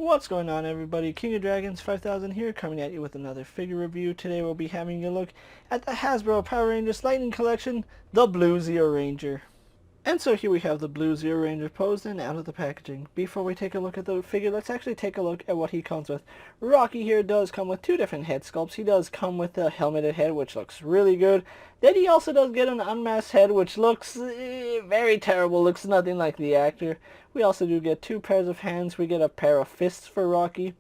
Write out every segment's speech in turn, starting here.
What's going on, everybody? King of Dragons 5000 here, coming at you with another figure review. Today we'll be having a look at the Hasbro Power Rangers Lightning Collection, the Blue Zeo Ranger. And so here we have the Blue Zeo Ranger posed and out of the packaging. Before we take a look at the figure, let's actually take a look at what he comes with. Rocky here does come with two different head sculpts. He does come with the helmeted head, which looks really good. Then he also does get an unmasked head, which looks very terrible. Looks nothing like the actor. We also do get two pairs of hands. We get a pair of fists for Rocky.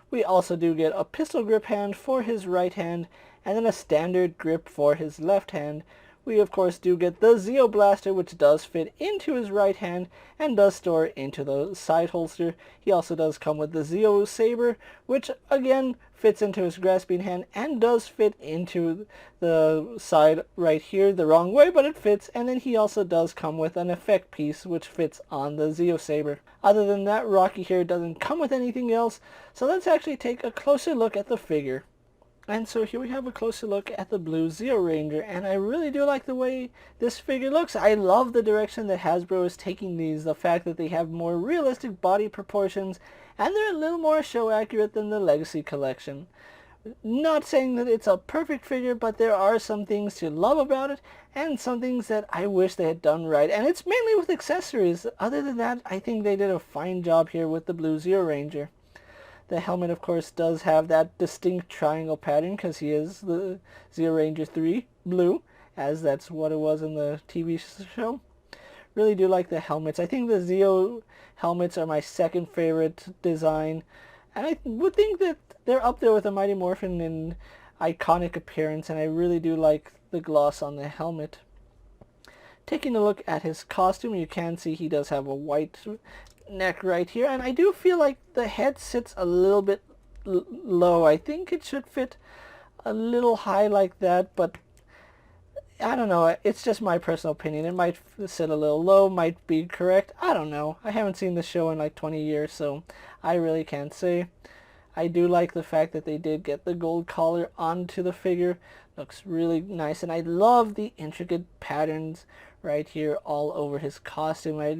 We also do get a pistol grip hand for his right hand, and then a standard grip for his left hand. We of course do get the Zeo Blaster, which does fit into his right hand and does store into the side holster. He also does come with the Zeo Saber, which again fits into his grasping hand and does fit into the side right here the wrong way, but it fits. And then he also does come with an effect piece which fits on the Zeo Saber. Other than that, Rocky here doesn't come with anything else, so let's actually take a closer look at the figure. And so here we have a closer look at the Blue Zeo Ranger, and I really do like the way this figure looks. I love the direction that Hasbro is taking these, the fact that they have more realistic body proportions, and they're a little more show accurate than the Legacy collection. Not saying that it's a perfect figure, but there are some things to love about it, and some things that I wish they had done right, and it's mainly with accessories. Other than that, I think they did a fine job here with the Blue Zeo Ranger. The helmet, of course, does have that distinct triangle pattern because he is the Zeo Ranger 3 blue, as that's what it was in the TV show. Really do like the helmets. I think the Zeo helmets are my second favorite design, and I would think that they're up there with the Mighty Morphin in iconic appearance, and I really do like the gloss on the helmet. Taking a look at his costume, you can see he does have a white neck right here, and I do feel like the head sits a little bit low. I think it should fit a little high like that, but I don't know. It's just my personal opinion. It might sit a little low, might be correct. I don't know. I haven't seen the show in like 20 years, so I really can't say. I do like the fact that they did get the gold collar onto the figure. Looks really nice, and I love the intricate patterns right here all over his costume. I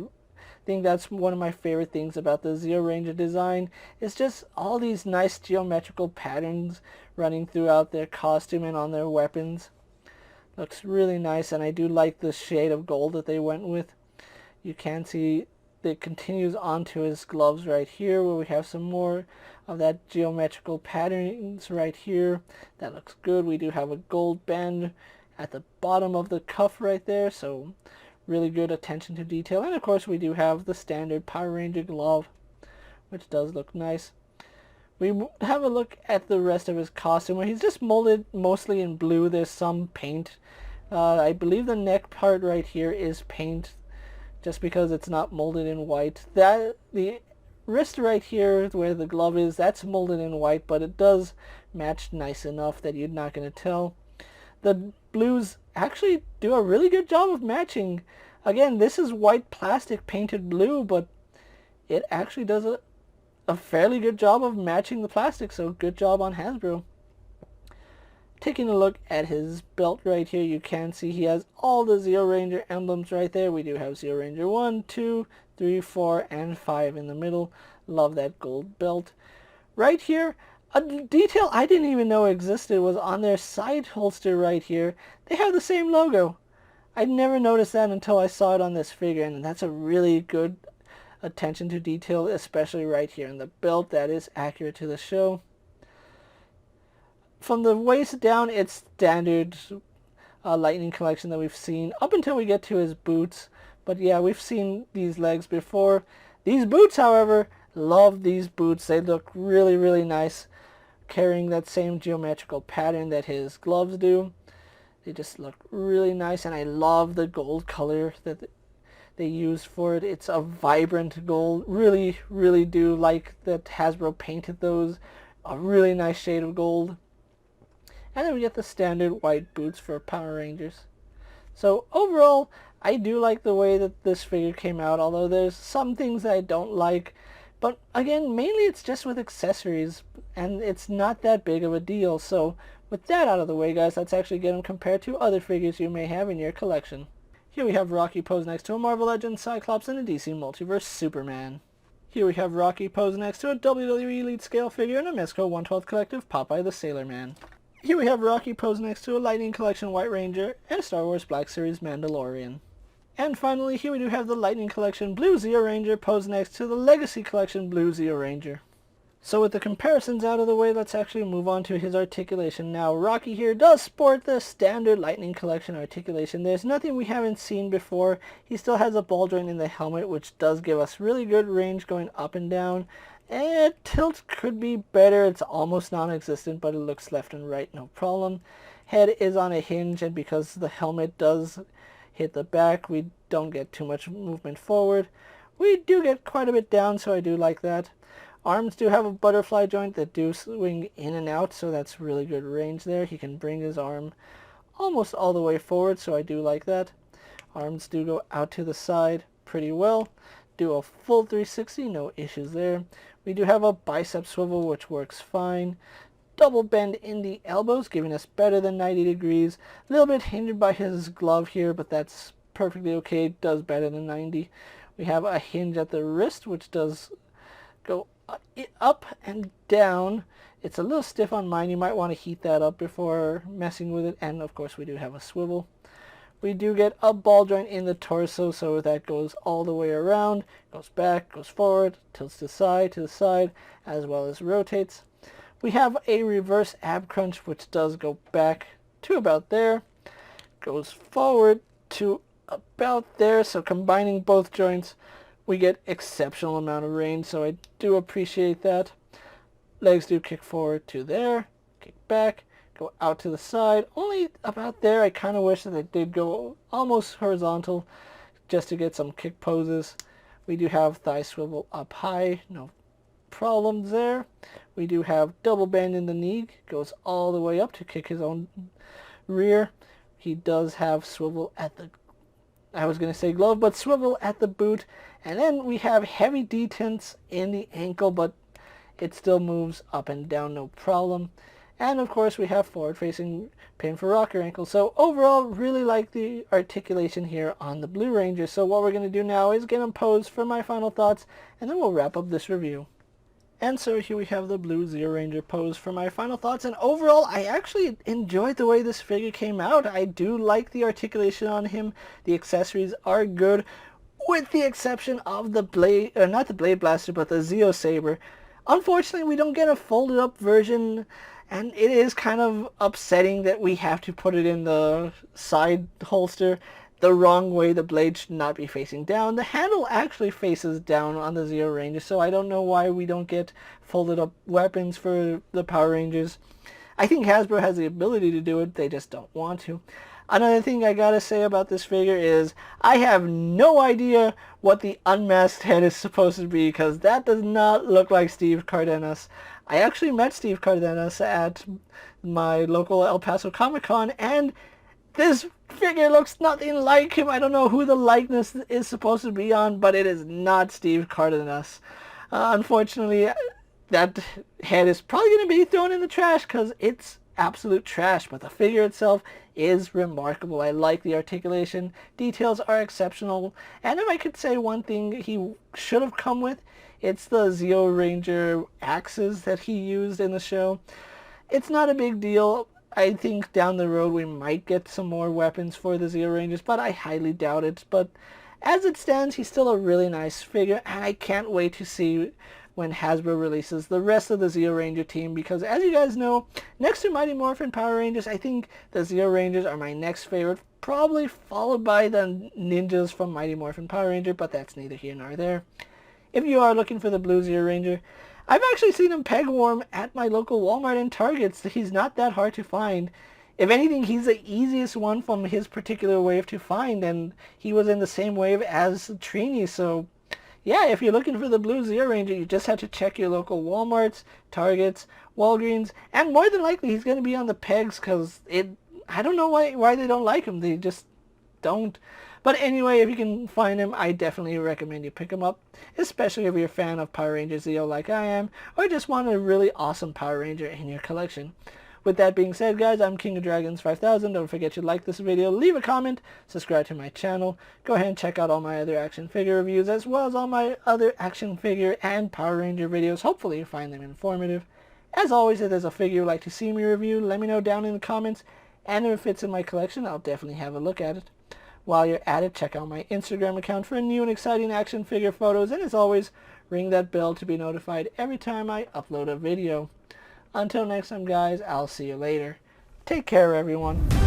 think that's one of my favorite things about the Zeo Ranger design, is just all these nice geometrical patterns running throughout their costume and on their weapons. Looks really nice, and I do like the shade of gold that they went with. You can see it continues onto his gloves right here, where we have some more of that geometrical patterns right here. That looks good. We do have a gold band at the bottom of the cuff right there, so really good attention to detail. And of course we do have the standard Power Ranger glove, which does look nice. We have a look at the rest of his costume, where he's just molded mostly in blue. There's some paint. I believe the neck part right here is paint, just because it's not molded in white. The wrist right here where the glove is, that's molded in white, but it does match nice enough that you're not going to tell. The blues actually do a really good job of matching. Again, this is white plastic painted blue, but it actually does a fairly good job of matching the plastic, so good job on Hasbro. Taking a look at his belt right here, you can see he has all the Zeo Ranger emblems right there. We do have Zeo Ranger 1, 2, 3, 4, and 5 in the middle. Love that gold belt. Right here, a detail I didn't even know existed was on their side holster right here. They have the same logo. I'd never noticed that until I saw it on this figure, and that's a really good attention to detail, especially right here in the belt. That is accurate to the show. From the waist down, it's standard Lightning collection that we've seen up until we get to his boots. But yeah, we've seen these legs before. These boots, however, love these boots. They look really, really nice, carrying that same geometrical pattern that his gloves do. They just look really nice, and I love the gold color that they use for it. It's a vibrant gold. Really, really do like that Hasbro painted those a really nice shade of gold. And then we get the standard white boots for Power Rangers. So overall, I do like the way that this figure came out, although there's some things that I don't like. But again, mainly it's just with accessories, and it's not that big of a deal. So with that out of the way, guys, let's actually get him compared to other figures you may have in your collection. Here we have Rocky posed next to a Marvel Legends, Cyclops, and a DC Multiverse Superman. Here we have Rocky posing next to a WWE Elite Scale figure in a Mezco 112 Collective Popeye the Sailor Man. Here we have Rocky posing next to a Lightning Collection White Ranger and a Star Wars Black Series Mandalorian. And finally, here we do have the Lightning Collection Blue Zeo Ranger posed next to the Legacy Collection Blue Zeo Ranger. So with the comparisons out of the way, let's actually move on to his articulation. Now, Rocky here does sport the standard Lightning Collection articulation. There's nothing we haven't seen before. He still has a ball joint in the helmet, which does give us really good range going up and down. And tilt could be better. It's almost non-existent, but it looks left and right, no problem. Head is on a hinge, and because the helmet does hit the back, we don't get too much movement forward. We do get quite a bit down, so I do like that. Arms do have a butterfly joint that do swing in and out, so that's really good range there. He can bring his arm almost all the way forward, so I do like that. Arms do go out to the side pretty well. Do a full 360, no issues there. We do have a bicep swivel, which works fine. Double bend in the elbows, giving us better than 90 degrees. A little bit hindered by his glove here, but that's perfectly okay. Does better than 90. We have a hinge at the wrist, which does go up and down. It's a little stiff on mine. You might want to heat that up before messing with it. And of course we do have a swivel. We do get a ball joint in the torso, so that goes all the way around, goes back, goes forward, tilts to the side, as well as rotates. We have a reverse ab crunch, which does go back to about there, goes forward to about there, so combining both joints, we get exceptional amount of range, so I do appreciate that. Legs do kick forward to there, kick back, go out to the side, only about there. I kind of wish that they did go almost horizontal just to get some kick poses. We do have thigh swivel up high, no problems there. We do have double bend in the knee, goes all the way up to kick his own rear. He does have swivel at the, I was going to say glove, but swivel at the boot. And then we have heavy detents in the ankle, but it still moves up and down, no problem. And of course we have forward-facing pin for rocker ankle. So overall, really like the articulation here on the Blue Ranger. So what we're going to do now is get him posed for my final thoughts, and then we'll wrap up this review. And so here we have the Blue Zeo Ranger pose for my final thoughts. And overall, I actually enjoyed the way this figure came out. I do like the articulation on him. The accessories are good, with the exception of the blade, not the Blade Blaster, but the Zeo Saber. Unfortunately, we don't get a folded up version, and it is kind of upsetting that we have to put it in the side holster the wrong way. The blade should not be facing down. The handle actually faces down on the Zeo Ranger, so I don't know why we don't get folded up weapons for the Power Rangers. I think Hasbro has the ability to do it, they just don't want to. Another thing I gotta say about this figure is I have no idea what the unmasked head is supposed to be, because that does not look like Steve Cardenas. I actually met Steve Cardenas at my local El Paso Comic-Con, and this figure looks nothing like him. I don't know who the likeness is supposed to be on, but it is not Steve Cardenas. Unfortunately, that head is probably going to be thrown in the trash because it's absolute trash, but the figure itself is remarkable. I like the articulation. Details are exceptional. And if I could say one thing he should have come with, it's the Zeo Ranger axes that he used in the show. It's not a big deal. I think down the road we might get some more weapons for the Zeo Rangers, but I highly doubt it. But as it stands, he's still a really nice figure, and I can't wait to see when Hasbro releases the rest of the Zeo Ranger team, because as you guys know, next to Mighty Morphin Power Rangers, I think the Zeo Rangers are my next favorite, probably followed by the ninjas from Mighty Morphin Power Ranger, but that's neither here nor there. If you are looking for the Blue Zeo Ranger, I've actually seen him peg warm at my local Walmart and Targets. He's not that hard to find. If anything, he's the easiest one from his particular wave to find, and he was in the same wave as Trini, so yeah, if you're looking for the Blue Zeo Ranger, you just have to check your local Walmarts, Targets, Walgreens, and more than likely he's going to be on the pegs, because I don't know why they don't like him. They just don't. But anyway, if you can find him, I definitely recommend you pick him up, especially if you're a fan of Power Ranger Zeo like I am, or just want a really awesome Power Ranger in your collection. With that being said, guys, I'm KingofDragons 5000. Don't forget to like this video, leave a comment, subscribe to my channel. Go ahead and check out all my other action figure reviews, as well as all my other action figure and Power Ranger videos. Hopefully you find them informative. As always, if there's a figure you'd like to see me review, let me know down in the comments. And if it fits in my collection, I'll definitely have a look at it. While you're at it, check out my Instagram account for new and exciting action figure photos. And as always, ring that bell to be notified every time I upload a video. Until next time, guys, I'll see you later. Take care, everyone.